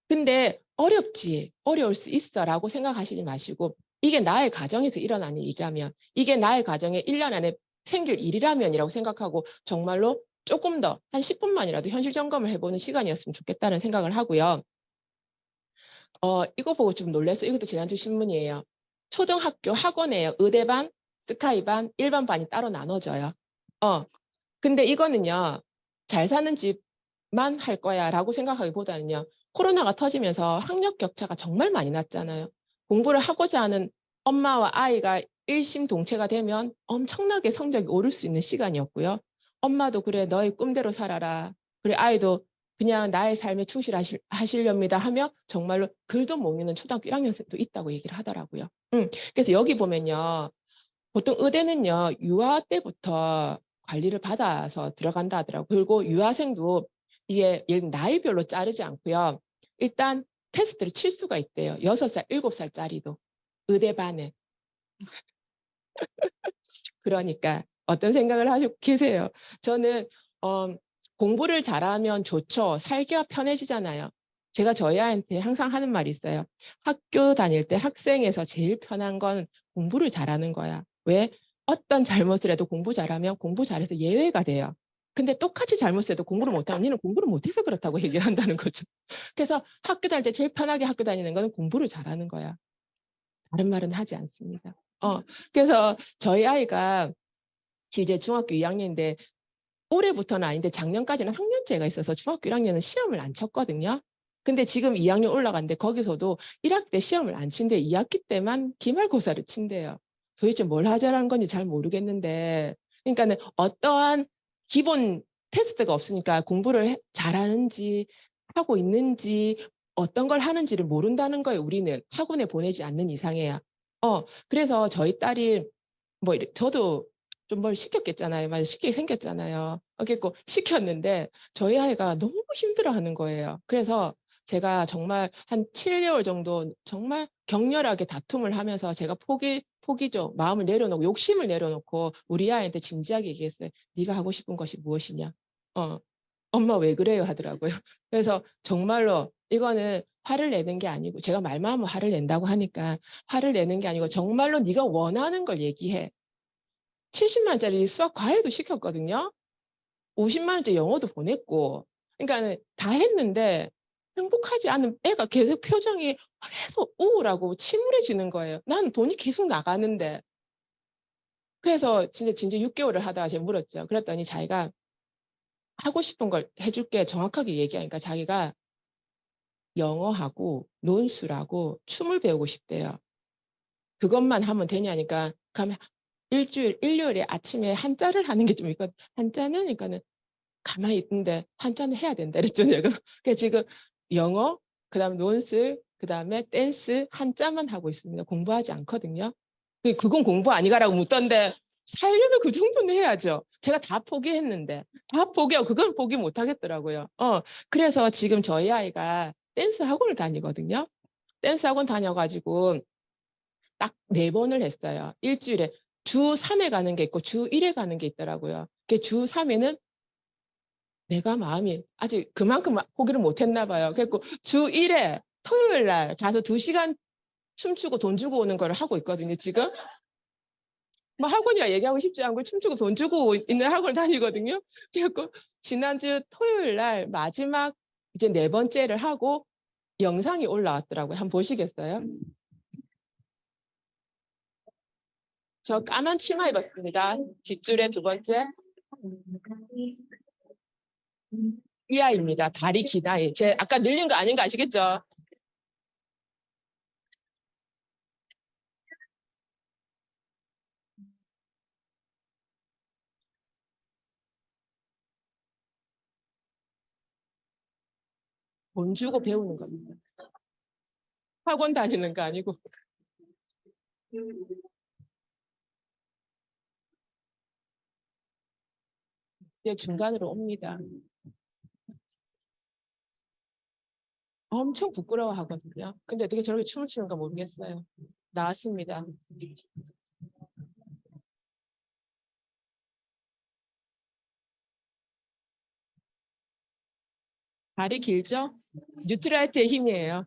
근데 어렵지, 어려울 수 있어라고 생각하시지 마시고 이게 나의 가정에서 일어나는 일이라면 이게 나의 가정에 1년 안에 생길 일이라면이라고 생각하고 정말로 조금 더 한 10분만이라도 현실 점검을 해보는 시간이었으면 좋겠다는 생각을 하고요. 이거 보고 좀 놀랐어요. 이것도 지난주 신문이에요. 초등학교 학원에요. 의대반, 스카이반, 일반 반이 따로 나눠져요. 근데 이거는요. 잘 사는 집만 할 거야라고 생각하기보다는요. 코로나가 터지면서 학력 격차가 정말 많이 났잖아요. 공부를 하고자 하는 엄마와 아이가 일심동체가 되면 엄청나게 성적이 오를 수 있는 시간이었고요. 엄마도 그래 너의 꿈대로 살아라. 그래 아이도 그냥 나의 삶에 충실하시렵니다 하며 정말로 글도 못 읽는 초등학교 1학년생도 있다고 얘기를 하더라고요. 그래서 여기 보면요. 보통 의대는요. 유아 때부터 관리를 받아서 들어간다 하더라고요. 그리고 유아생도 이게 나이별로 자르지 않고요. 일단 테스트를 칠 수가 있대요. 6살, 7살짜리도 의대반에. 그러니까 어떤 생각을 하시고 계세요? 저는 공부를 잘하면 좋죠. 살기가 편해지잖아요. 제가 저희 아이한테 항상 하는 말이 있어요. 학교 다닐 때 학생에서 제일 편한 건 공부를 잘하는 거야. 왜? 어떤 잘못을 해도 공부 잘하면 공부 잘해서 예외가 돼요. 근데 똑같이 잘못해도 공부를 못하면 니는 공부를 못해서 그렇다고 얘기를 한다는 거죠. 그래서 학교 다닐 때 제일 편하게 학교 다니는 거는 공부를 잘하는 거야. 다른 말은 하지 않습니다. 그래서 저희 아이가 지금 이제 중학교 2학년인데 올해부터는 아닌데 작년까지는 학년제가 있어서 중학교 1학년은 시험을 안 쳤거든요. 근데 지금 2학년 올라갔는데 거기서도 1학기 때 시험을 안 친대 2학기 때만 기말고사를 친대요. 도대체 뭘 하자라는 건지 잘 모르겠는데 그러니까는 어떠한 기본 테스트가 없으니까 공부를 잘하는지 하고 있는지 어떤 걸 하는지를 모른다는 거예요. 우리는 학원에 보내지 않는 이상해야. 그래서 저희 딸이 뭐 저도 좀 뭘 시켰겠잖아요. 맞아, 시키게 생겼잖아요. 그래고 시켰는데 저희 아이가 너무 힘들어하는 거예요. 그래서 제가 정말 한 7개월 정도 정말 격렬하게 다툼을 하면서 제가 포기죠. 마음을 내려놓고 욕심을 내려놓고 우리 아이한테 진지하게 얘기했어요. 네가 하고 싶은 것이 무엇이냐? 엄마 왜 그래요? 하더라고요. 그래서 정말로 이거는 화를 내는 게 아니고 제가 말만 하면 화를 낸다고 하니까 화를 내는 게 아니고 정말로 네가 원하는 걸 얘기해. 70만 원짜리 수학 과외도 시켰거든요. 50만 원짜리 영어도 보냈고. 그러니까 다 했는데 행복하지 않은 애가 계속 표정이 계속 우울하고 침울해지는 거예요. 나는 돈이 계속 나가는데. 그래서 진짜 6개월을 하다가 제가 물었죠. 그랬더니 자기가 하고 싶은 걸 해줄게 정확하게 얘기하니까 자기가 영어하고 논술하고 춤을 배우고 싶대요. 그것만 하면 되냐니까 그러면 일요일에 아침에 한자를 하는 게 좀 있거든. 한자는 그러니까는 가만히 있는데 한자는 해야 된다 그랬죠. 제가. 그래서 지금 영어, 그다음 논술, 그다음에 댄스 한자만 하고 있습니다. 공부하지 않거든요. 그건 공부 아니가라고 묻던데 살려면 그 정도는 해야죠. 제가 다 포기했는데 다 포기하고 그건 포기 못 하겠더라고요. 그래서 지금 저희 아이가 댄스 학원을 다니거든요. 댄스 학원 다녀가지고 딱 4번을 했어요. 일주일에 주 3회 가는 게 있고 주 1회 가는 게 있더라고요. 주 3회는 내가 마음이 아직 그만큼 포기를 못 했나 봐요. 그래서 주 1회 토요일 날 가서 2시간 춤추고 돈 주고 오는 걸 하고 있거든요, 지금. 뭐 학원이라 얘기하고 싶지 않고 춤추고 돈 주고 있는 학원을 다니거든요. 그래서 지난주 토요일 날 마지막 이제 4번째를 하고 영상이 올라왔더라고요. 한번 보시겠어요? 저 까만 치마 입었습니다. 뒷줄에 2번째. 이 아이입니다. 다리 긴 아이. 제 아까 늘린 거 아닌 거 아시겠죠? 돈 주고 배우는 겁니다. 학원 다니는 거 아니고. 이제 중간으로 옵니다. 엄청 부끄러워 하거든요. 근데 어떻게 저렇게 춤을 추는가 모르겠어요. 나왔습니다. 다리 길죠? 뉴트라이트의 힘이에요.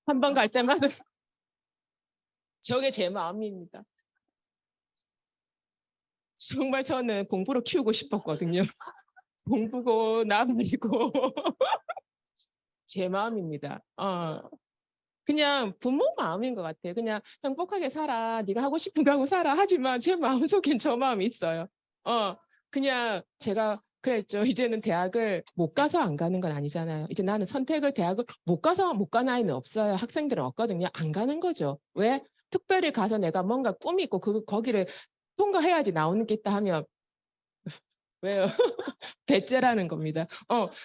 한 번 갈 때마다 저게 제 마음입니다. 정말 저는 공부로 키우고 싶었거든요. 공부고 나발이고 제 마음입니다. 그냥 부모 마음인 것 같아요. 그냥 행복하게 살아. 네가 하고 싶은 거 하고 살아. 하지만 제 마음속엔 저 마음이 있어요. 그냥 제가 그랬죠. 이제는 대학을 못 가서 안 가는 건 아니잖아요. 이제 나는 선택을 대학을 못 가서 못 가는 아이는 없어요. 학생들은 없거든요. 안 가는 거죠. 왜? 특별히 가서 내가 뭔가 꿈이 있고 거기를 통과해야지 나오는 게 있다 하면 왜요? 배째라는 겁니다.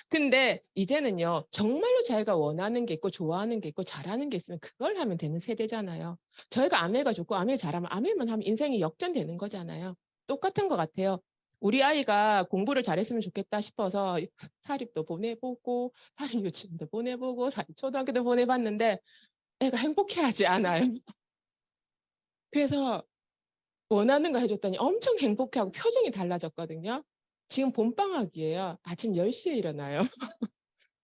근데 이제는요, 정말로 자기가 원하는 게 있고, 좋아하는 게 있고, 잘하는 게 있으면 그걸 하면 되는 세대잖아요. 저희가 아메가 좋고, 아메 잘하면, 아메만 하면 인생이 역전되는 거잖아요. 똑같은 것 같아요. 우리 아이가 공부를 잘했으면 좋겠다 싶어서 사립도 보내보고, 사립 유치원도 보내보고, 사립 초등학교도 보내봤는데, 애가 행복해하지 않아요. 그래서 원하는 걸 해줬더니 엄청 행복해하고 표정이 달라졌거든요. 지금 봄방학이에요. 아침 10시에 일어나요.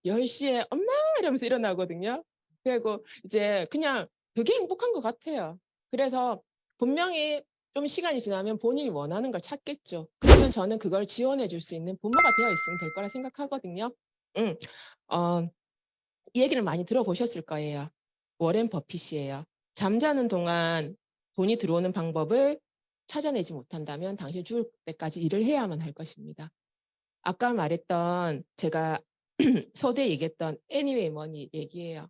10시에 엄마 이러면서 일어나거든요. 그리고 이제 그냥 되게 행복한 것 같아요. 그래서 분명히 좀 시간이 지나면 본인이 원하는 걸 찾겠죠. 그러면 저는 그걸 지원해 줄 수 있는 부모가 되어 있으면 될 거라 생각하거든요. 음, 어, 이 얘기를 많이 들어보셨을 거예요. 워렌 버핏이에요. 잠자는 동안 돈이 들어오는 방법을 찾아내지 못한다면 당신 죽을 때까지 일을 해야만 할 것입니다. 아까 말했던 제가 서두에 얘기했던 애니웨이 머니 얘기예요.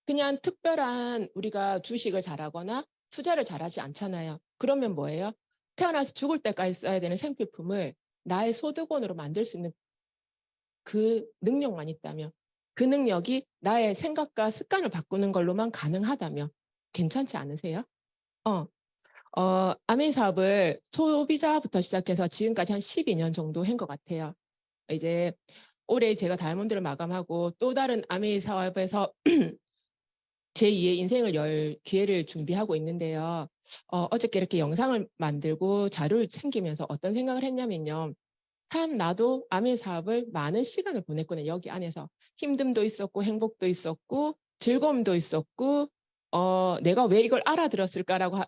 그냥 특별한 우리가 주식을 잘하거나 투자를 잘하지 않잖아요. 그러면 뭐예요? 태어나서 죽을 때까지 써야 되는 생필품을 나의 소득원으로 만들 수 있는 그 능력만 있다면 그 능력이 나의 생각과 습관을 바꾸는 걸로만 가능하다면 괜찮지 않으세요? 어, 아메이 사업을 소비자부터 시작해서 지금까지 한 12년 정도 한 것 같아요. 이제 올해 제가 다이아몬드를 마감하고 또 다른 아메이 사업에서 제2의 인생을 열 기회를 준비하고 있는데요. 어저께 이렇게 영상을 만들고 자료를 챙기면서 어떤 생각을 했냐면요. 참 나도 아메이 사업을 많은 시간을 보냈거든요. 여기 안에서 힘듦도 있었고 행복도 있었고 즐거움도 있었고 내가 왜 이걸 알아들었을까라고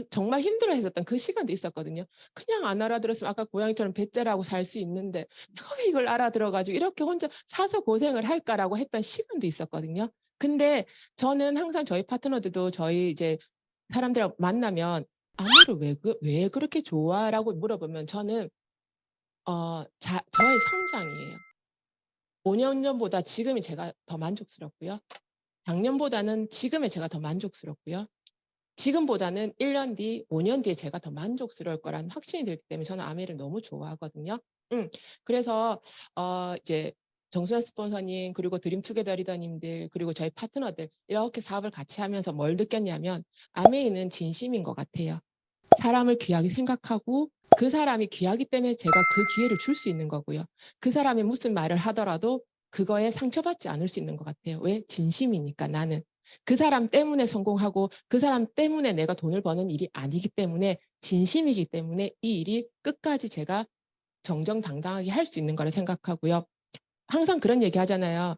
정말 힘들어했었던 그 시간도 있었거든요. 그냥 안 알아들었으면 아까 고양이처럼 배째라고 살 수 있는데 내가 왜 이걸 알아들어가지고 이렇게 혼자 사서 고생을 할까라고 했던 시간도 있었거든요. 근데 저는 항상 저희 파트너들도 저희 이제 사람들하고 만나면 아내를 왜 그렇게 좋아라고 물어보면 저는 저의 성장이에요. 5년 전보다 지금이 제가 더 만족스럽고요. 작년보다는 지금의 제가 더 만족스럽고요. 지금보다는 1년 뒤, 5년 뒤에 제가 더 만족스러울 거라는 확신이 들기 때문에 저는 아메를 너무 좋아하거든요. 그래서 이제 정순환 스폰서님 그리고 드림투게더 리더님들 그리고 저희 파트너들 이렇게 사업을 같이 하면서 뭘 느꼈냐면 아메이는 진심인 것 같아요. 사람을 귀하게 생각하고 그 사람이 귀하기 때문에 제가 그 기회를 줄 수 있는 거고요. 그 사람이 무슨 말을 하더라도 그거에 상처받지 않을 수 있는 것 같아요. 왜? 진심이니까 나는. 그 사람 때문에 성공하고 그 사람 때문에 내가 돈을 버는 일이 아니기 때문에 진심이기 때문에 이 일이 끝까지 제가 정정당당하게 할 수 있는 거라 생각하고요. 항상 그런 얘기 하잖아요.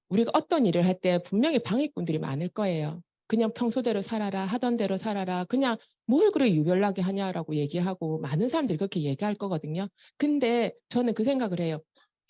우리가 어떤 일을 할 때 분명히 방해꾼들이 많을 거예요. 그냥 평소대로 살아라, 하던 대로 살아라, 그냥 뭘 그렇게 유별나게 하냐라고 얘기하고 많은 사람들이 그렇게 얘기할 거거든요. 근데 저는 그 생각을 해요.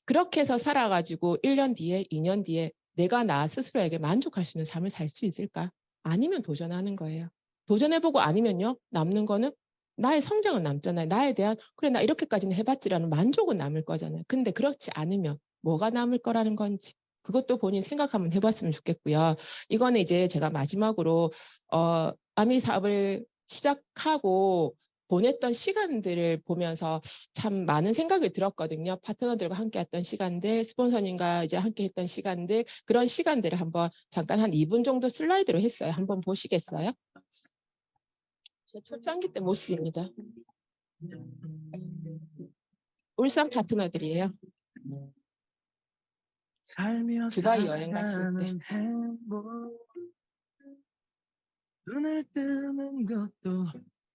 그렇게 해서 살아가지고 1년 뒤에, 2년 뒤에 내가 나 스스로에게 만족할 수 있는 삶을 살 수 있을까? 아니면 도전하는 거예요. 도전해보고 아니면요, 남는 거는 나의 성장은 남잖아요. 나에 대한, 그래, 나 이렇게까지는 해봤지라는 만족은 남을 거잖아요. 근데 그렇지 않으면 뭐가 남을 거라는 건지. 그것도 본인 생각 한번 해봤으면 좋겠고요. 이거는 이제 제가 마지막으로 아미 사업을 시작하고 보냈던 시간들을 보면서 참 많은 생각을 들었거든요. 파트너들과 함께 했던 시간들, 스폰서님과 이제 함께 했던 시간들, 그런 시간들을 한번 잠깐 한 2분 정도 슬라이드로 했어요. 한번 보시겠어요? 제 초창기 때 모습입니다. 울산 파트너들이에요. 두바이 여행 갔을 때. 눈을 뜨는 것도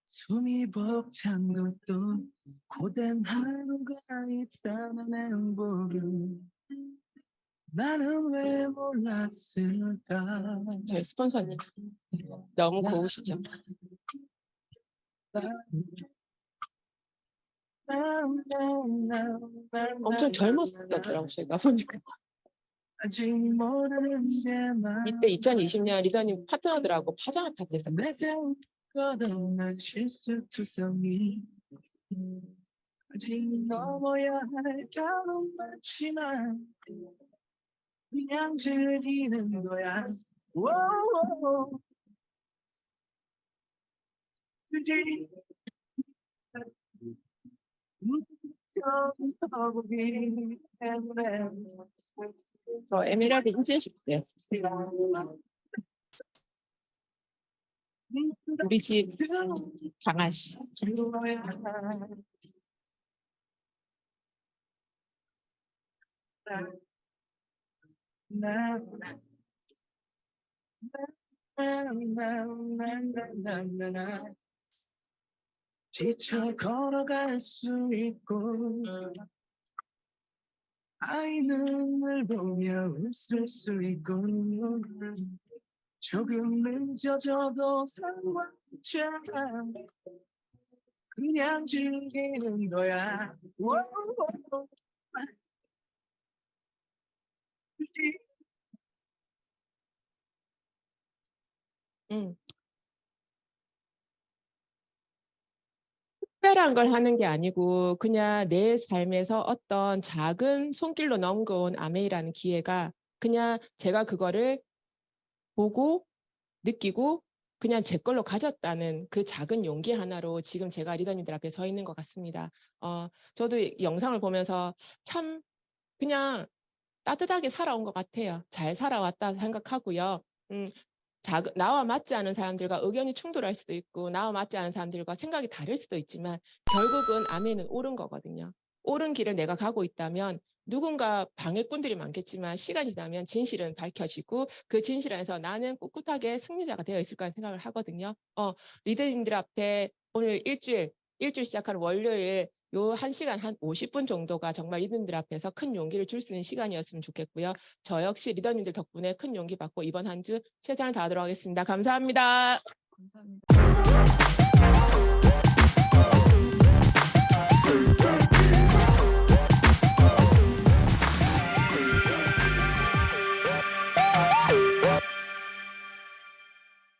숨이 벅찬 것도 고된 하루가 있다는 행복을 나는 왜 몰랐을까. 저희 스폰서님 너무 고우시죠? 엄청 젊었었더라고요. 제가 보니까. 이때 2020년 리더님 파트너들하고 파자마 파티 했었거든요. 아직 넘어야 할 까는 많지만 그냥 즐기는 거야. 굳이 저 에메랄드 인증식이요. 우리 집 강아지. 지쳐 걸어갈 수 있고 아이 눈을 보며 웃을 수 있고 조금 늦어져도 상관없잖아 그냥 즐기는 거야. 응. 특별한 걸 하는 게 아니고 그냥 내 삶에서 어떤 작은 손길로 넘겨온 아메이라는 기회가 그냥 제가 그거를 보고 느끼고 그냥 제 걸로 가졌다는 그 작은 용기 하나로 지금 제가 리더님들 앞에 서 있는 것 같습니다. 저도 영상을 보면서 참 그냥 따뜻하게 살아온 것 같아요. 잘 살아왔다 생각하고요. 나와 맞지 않은 사람들과 의견이 충돌할 수도 있고 나와 맞지 않은 사람들과 생각이 다를 수도 있지만 결국은 아멘은 옳은 거거든요. 옳은 길을 내가 가고 있다면 누군가 방해꾼들이 많겠지만 시간이 지나면 진실은 밝혀지고 그 진실 안에서 나는 꿋꿋하게 승리자가 되어 있을 거라는 생각을 하거든요. 리더님들 앞에 오늘 일주일 시작하는 월요일 요 1시간 한 50분 정도가 정말 리더님들 앞에서 큰 용기를 줄 수 있는 시간이었으면 좋겠고요. 저 역시 리더님들 덕분에 큰 용기 받고 이번 한 주 최선을 다하도록 하겠습니다. 감사합니다. 감사합니다.